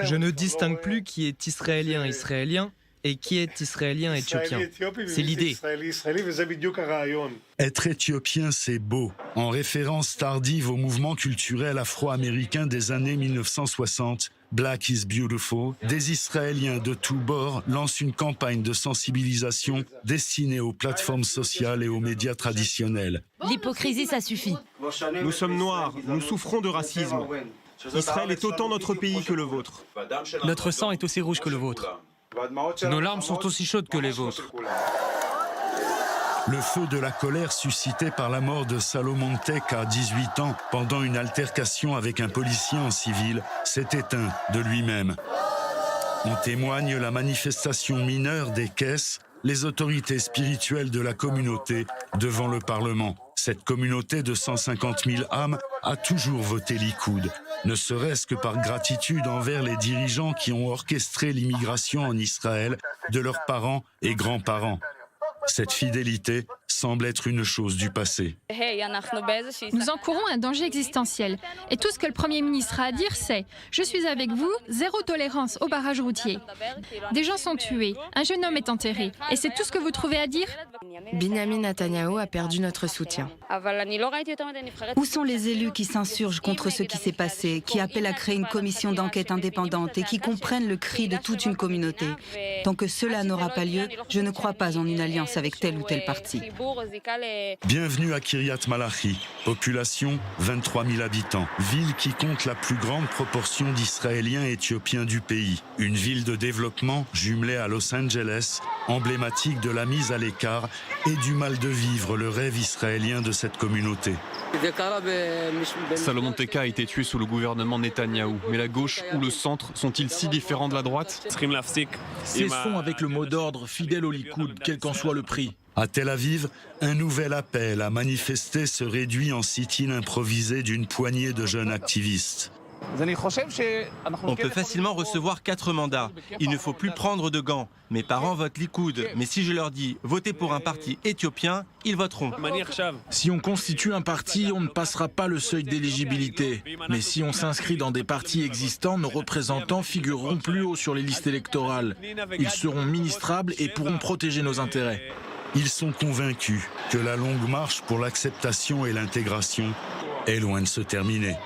Je ne distingue plus qui est israélien et qui est israélien éthiopien. C'est l'idée. Être éthiopien, c'est beau. En référence tardive au mouvement culturel afro-américain des années 1960, Black is Beautiful, des Israéliens de tous bords lancent une campagne de sensibilisation destinée aux plateformes sociales et aux médias traditionnels. L'hypocrisie, ça suffit. Nous sommes noirs, nous souffrons de racisme. Israël est autant notre pays que le vôtre. Notre sang est aussi rouge que le vôtre. Nos larmes sont aussi chaudes que les vôtres. Le feu de la colère suscité par la mort de Salomon Tech à 18 ans pendant une altercation avec un policier en civil s'est éteint de lui-même. En témoigne la manifestation mineure des caisses, les autorités spirituelles de la communauté devant le Parlement. Cette communauté de 150 000 âmes a toujours voté Likoud, ne serait-ce que par gratitude envers les dirigeants qui ont orchestré l'immigration en Israël de leurs parents et grands-parents. Cette fidélité semble être une chose du passé. Nous encourons un danger existentiel. Et tout ce que le Premier ministre a à dire, c'est « Je suis avec vous, zéro tolérance au barrage routier ». Des gens sont tués, un jeune homme est enterré. Et c'est tout ce que vous trouvez à dire ? Binyamin Netanyahou a perdu notre soutien. Où sont les élus qui s'insurgent contre ce qui s'est passé, qui appellent à créer une commission d'enquête indépendante et qui comprennent le cri de toute une communauté? Tant que cela n'aura pas lieu, je ne crois pas en une alliance avec tel ou tel parti. Bienvenue à Kiryat Malachi, population 23 000 habitants, ville qui compte la plus grande proportion d'Israéliens éthiopiens du pays. Une ville de développement jumelée à Los Angeles, emblématique de la mise à l'écart et du mal de vivre le rêve israélien de cette communauté. Salomon Teka a été tué sous le gouvernement Netanyahou. Mais la gauche ou le centre sont-ils si différents de la droite? Cessons avec le mot d'ordre, fidèle au Likoud, quel qu'en soit le prix. À Tel Aviv, un nouvel appel à manifester se réduit en sit-in improvisé d'une poignée de jeunes activistes. On peut facilement recevoir 4 mandats. Il ne faut plus prendre de gants. Mes parents votent Likoud, mais si je leur dis votez pour un parti éthiopien, ils voteront. Si on constitue un parti, on ne passera pas le seuil d'éligibilité. Mais si on s'inscrit dans des partis existants, nos représentants figureront plus haut sur les listes électorales. Ils seront ministrables et pourront protéger nos intérêts. Ils sont convaincus que la longue marche pour l'acceptation et l'intégration est loin de se terminer.